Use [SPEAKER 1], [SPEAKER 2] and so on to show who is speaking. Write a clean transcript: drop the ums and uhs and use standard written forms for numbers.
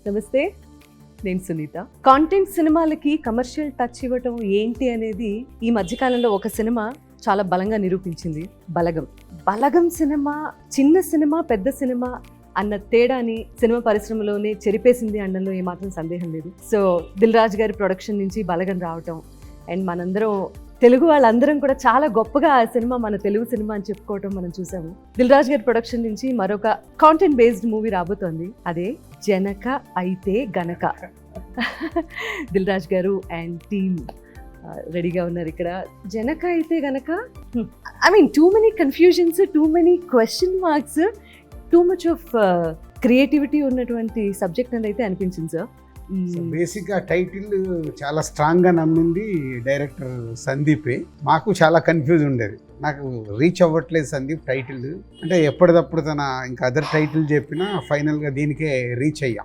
[SPEAKER 1] నమస్తే, నేను సునీత. కాంటెంట్ సినిమాలకి కమర్షియల్ టచ్ ఇవ్వటం ఏంటి అనేది ఈ మధ్యకాలంలో ఒక సినిమా చాలా బలంగా నిరూపించింది. బలగం సినిమా చిన్న సినిమా పెద్ద సినిమా అన్న తేడాని సినిమా పరిశ్రమలోనే చెరిపేసింది అనడంలో ఏమాత్రం సందేహం లేదు. సో దిల్ రాజు గారి ప్రొడక్షన్ నుంచి బలగం రావటం అండ్ మనందరం తెలుగు వాళ్ళందరం కూడా చాలా గొప్పగా ఆ సినిమా మన తెలుగు సినిమా అని చెప్పుకోవటం మనం చూసాము. దిల్ రాజు గారి ప్రొడక్షన్ నుంచి మరొక కాంటెంట్ బేస్డ్ మూవీ రాబోతోంది, అదే జనక అయితే గనక. దిల్ రాజు గారు అండ్ టీమ్ రెడీగా ఉన్నారు ఇక్కడ. జనక అయితే గనక I mean too many confusions, too many question marks, too much of creativity ఉన్నటువంటి సబ్జెక్ట్ అని అయితే అనిపించింది సార్.
[SPEAKER 2] బేసిక్గా టైటిల్ చాలా స్ట్రాంగ్గా నమ్మింది డైరెక్టర్ సందీపే. మాకు చాలా కన్ఫ్యూజ్ ఉండేది, నాకు రీచ్ అవ్వట్లేదు సందీప్ టైటిల్ అంటే. ఎప్పటికప్పుడు తన ఇంకా అదర్ టైటిల్ చెప్పినా ఫైనల్గా దీనికే రీచ్ అయ్యాం.